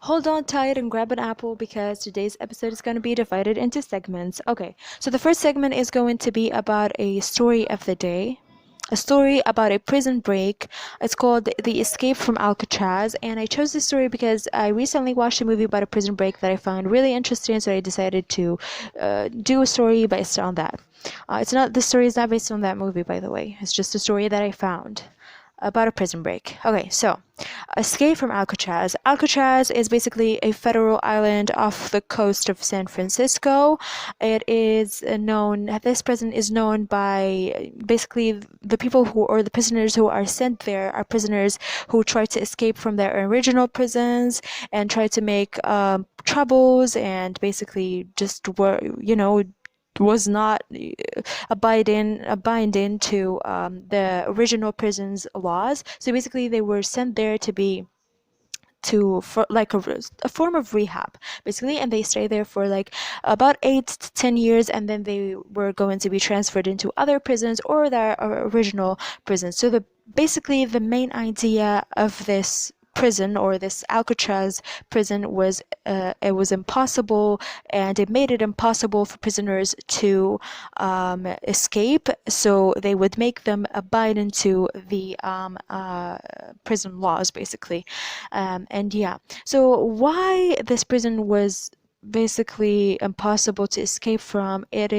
Hold on tight and grab an apple because today's episode is going to be divided into segments. Okay, so the first segment is going to be about a story of the day. A story about a prison break. It's called The Escape from Alcatraz, and I chose this story because I recently watched a movie about a prison break that I found really interesting, so I decided to do a story based on that. The story is not based on that movie, by the way. It's just a story that I found about a prison break. Okay, so Escape from Alcatraz. Alcatraz is basically a federal island off the coast of San Francisco. This prison is known by basically the people who, or the prisoners who are sent there, are prisoners who try to escape from their original prisons and try to make troubles and basically just were, was not abiding to the original prison's laws. So basically, they were sent there to be for like a form of rehab basically, and they stay there for like about 8 to 10 years, and then they were going to be transferred into other prisons or their original prisons. So basically the main idea of this prison, or this Alcatraz prison, was it was impossible, and it made it impossible for prisoners to escape, so they would make them abide into the prison laws basically. And yeah, so why this prison was basically impossible to escape from, it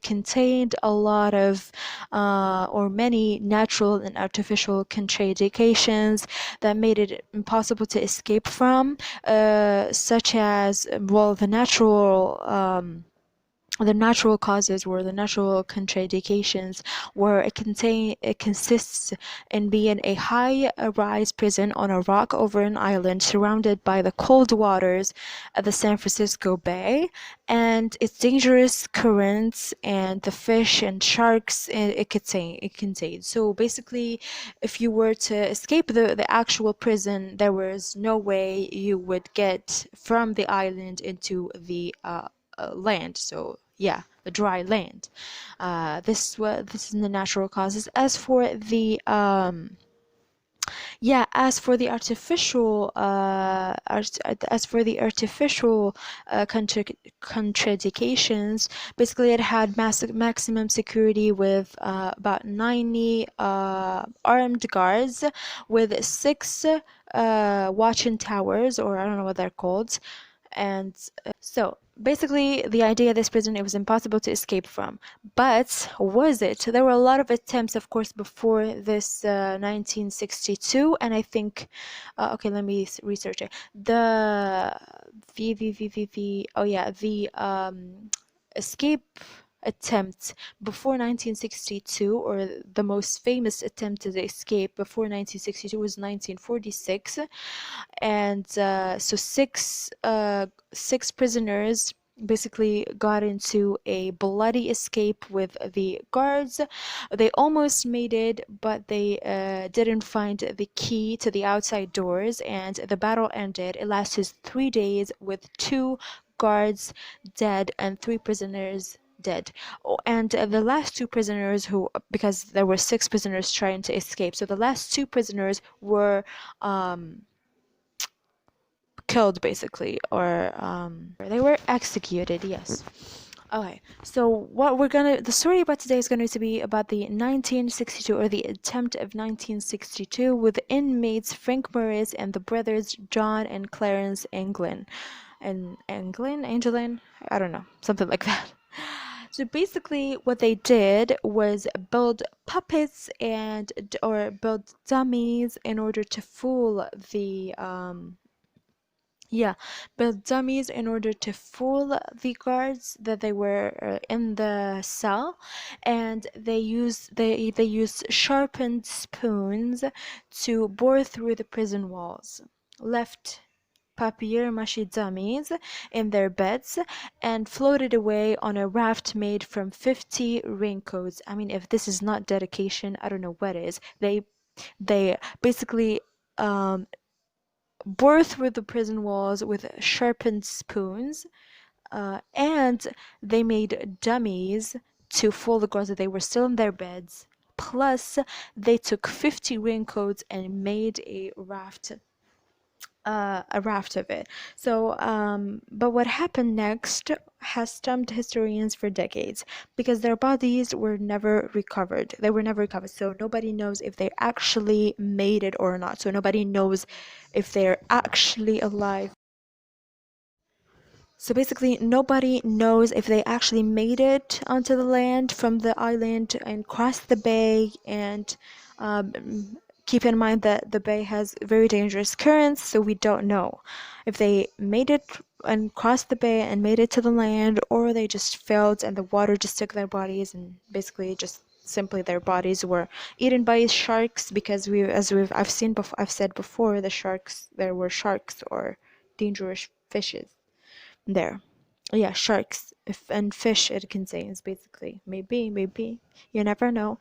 contained a lot of or many natural and artificial contradictions that made it impossible to escape from, such as, well, the natural causes, were the natural contradictions, where it consists in being a high rise prison on a rock over an island surrounded by the cold waters of the San Francisco Bay, and its dangerous currents and the fish and sharks it contains. So basically, if you were to escape the actual prison, there was no way you would get from the island into the land. So yeah, the dry land. This is the natural causes. As for the artificial contradictions, basically it had maximum security with about 90 armed guards with six watching towers, or I don't know what they're called. And so basically the idea of this prison, it was impossible to escape from. But was it? There were a lot of attempts, of course, before this 1962, and I think okay, let me research it. The escape attempt before 1962, or the most famous attempt to escape before 1962, was 1946. And so six prisoners basically got into a bloody escape with the guards. They almost made it, but they didn't find the key to the outside doors, and the battle ended. It lasted 3 days with two guards dead and three prisoners dead. Oh, and the last two prisoners, who, because there were six prisoners trying to escape, so the last two prisoners were killed basically, or they were executed. Yes. Okay, so the story about today is going to be about the 1962, or the attempt of 1962, with inmates Frank Morris and the brothers John and Clarence Anglin. And Angelin, I don't know, something like that. So basically what they did was build puppets or build dummies in order to fool the build dummies in order to fool the guards that they were in the cell, and they used sharpened spoons to bore through the prison walls, left papier-mâché dummies in their beds, and floated away on a raft made from 50 raincoats. I mean, if this is not dedication, I don't know what is. They basically bore through the prison walls with sharpened spoons, and they made dummies to fool the guards that they were still in their beds. Plus, they took 50 raincoats and made a raft a raft of it. So, but what happened next has stumped historians for decades because their bodies were never recovered. They were never recovered. So nobody knows if they actually made it or not. So nobody knows if they're actually alive. So basically, nobody knows if they actually made it onto the land from the island and crossed the bay. And keep in mind that the bay has very dangerous currents, so we don't know if they made it and crossed the bay and made it to the land, or they just failed and the water just took their bodies and basically just simply their bodies were eaten by sharks because I've said before, there were sharks or dangerous fishes there. Yeah, sharks and fish it contains basically. Maybe. You never know.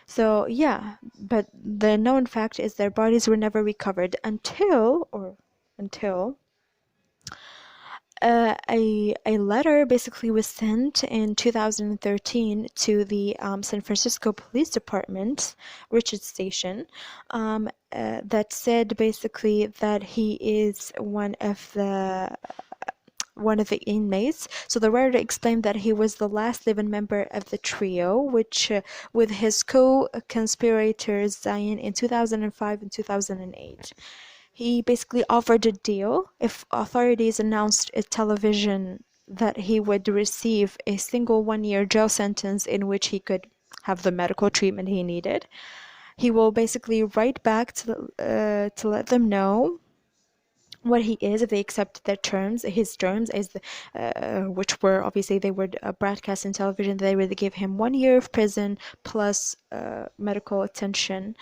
So, yeah, but the known fact is their bodies were never recovered until a letter basically was sent in 2013 to the San Francisco Police Department, Richard Station, that said basically that he is one of the inmates. So the writer explained that he was the last living member of the trio, which with his co-conspirators Zion in 2005 and 2008. He basically offered a deal if authorities announced at television that he would receive a single 1-year jail sentence in which he could have the medical treatment he needed. He will basically write back to let them know what he is if they accept his terms is which were obviously they were broadcast in television. They would give him 1 year of prison plus medical attention.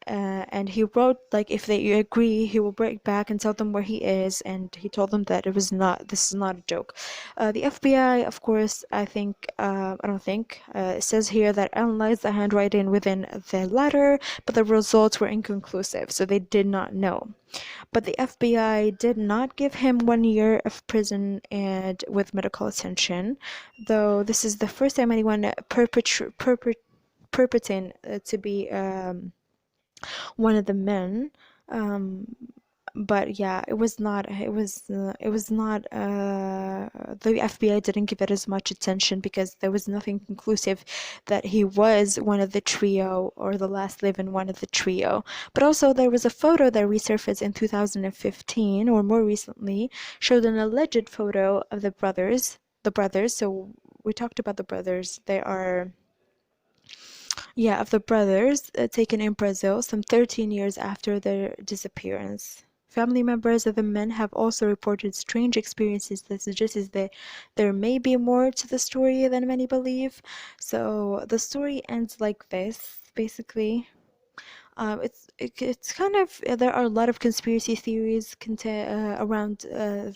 And he wrote like if they agree, he will break back and tell them where he is. And he told them that this is not a joke. The FBI, of course, I don't think, it says here that analyzed the handwriting within the letter, but the results were inconclusive, so they did not know. But the FBI did not give him 1 year of prison and with medical attention, though this is the first time anyone perpetrating to be one of the men. Um, but yeah, it was not the FBI didn't give it as much attention because there was nothing conclusive that he was one of the trio or the last living one of the trio. But also there was a photo that resurfaced in 2015 or more recently, showed an alleged photo of the brothers. So we talked about the brothers. They are, yeah, of the brothers taken in Brazil some 13 years after their disappearance. Family members of the men have also reported strange experiences that suggests that there may be more to the story than many believe. So the story ends like this, basically. It's kind of there are a lot of conspiracy theories around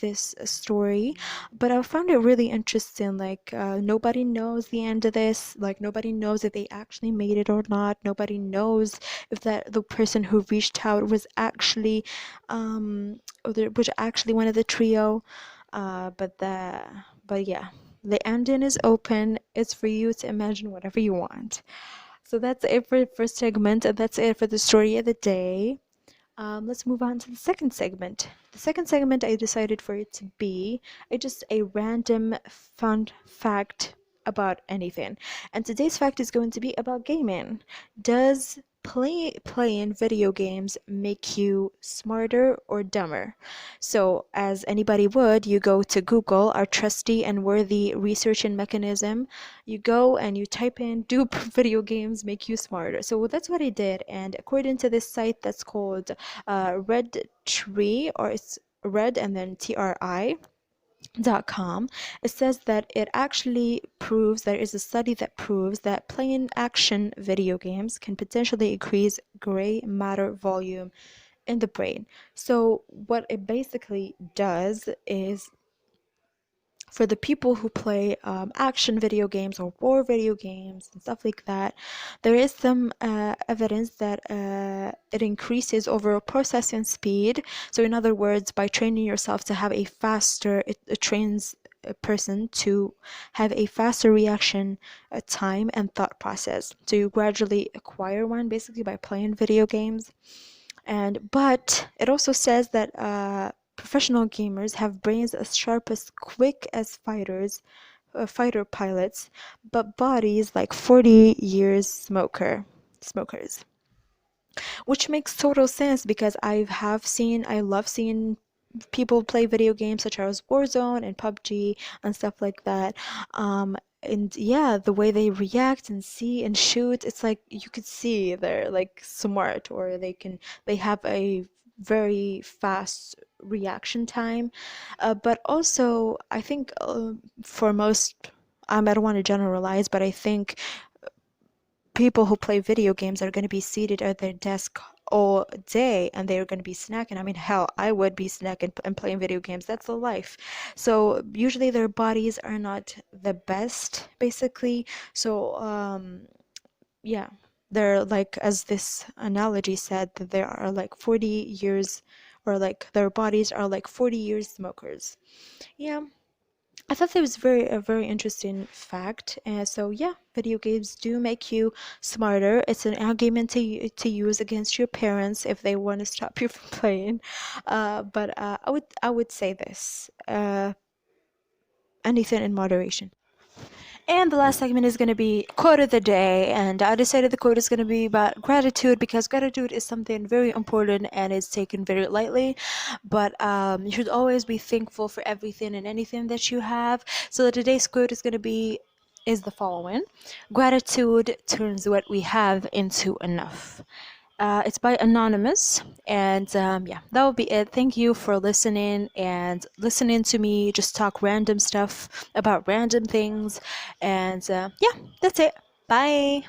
this story, but I found it really interesting. Like nobody knows the end of this. Like nobody knows if they actually made it or not. Nobody knows if the person who reached out was actually one of the trio. But yeah, the ending is open. It's for you to imagine whatever you want. So that's it for the first segment, and that's it for the story of the day. Let's move on to the second segment. The second segment I decided for it to be just a random fun fact about anything. And today's fact is going to be about gaming. Does playing video games make you smarter or dumber? So, as anybody would, you go to Google, our trusty and worthy research and mechanism. You go and you type in, do video games make you smarter? So that's what I did. And according to this site that's called Red Tree, or it's Red and then TRI.com, it says that it actually proves there is a study that proves that playing action video games can potentially increase gray matter volume in the brain. So what it basically does is for the people who play action video games or war video games and stuff like that, there is some evidence that it increases overall processing speed. So, in other words, by training yourself to have it trains a person to have a faster reaction time and thought process. So, you gradually acquire one basically by playing video games. And but it also says that professional gamers have brains as sharp as quick as fighter pilots, but bodies like 40 years smokers, which makes total sense because I love seeing people play video games such as Warzone and PUBG and stuff like that. And yeah, the way they react and see and shoot, it's like you could see they're like smart, or they have a very fast reaction time. But also, I think for most, I don't want to generalize, but I think people who play video games are going to be seated at their desk all day and they're going to be snacking. I mean, hell, I would be snacking and playing video games. That's the life. So usually their bodies are not the best, basically. So, yeah, they're like, as this analogy said, that there are like 40 years, or like their bodies are like 40 years smokers. Yeah. I thought that was a very interesting fact. So yeah, video games do make you smarter. It's an argument to use against your parents if they want to stop you from playing. But I would say this: anything in moderation. And the last segment is going to be quote of the day. And I decided the quote is going to be about gratitude, because gratitude is something very important and is taken very lightly. But you should always be thankful for everything and anything that you have. So today's quote is going to be is the following: gratitude turns what we have into enough. It's by Anonymous. And yeah, that will be it. Thank you for listening and listening to me just talk random stuff about random things. And yeah, that's it. Bye.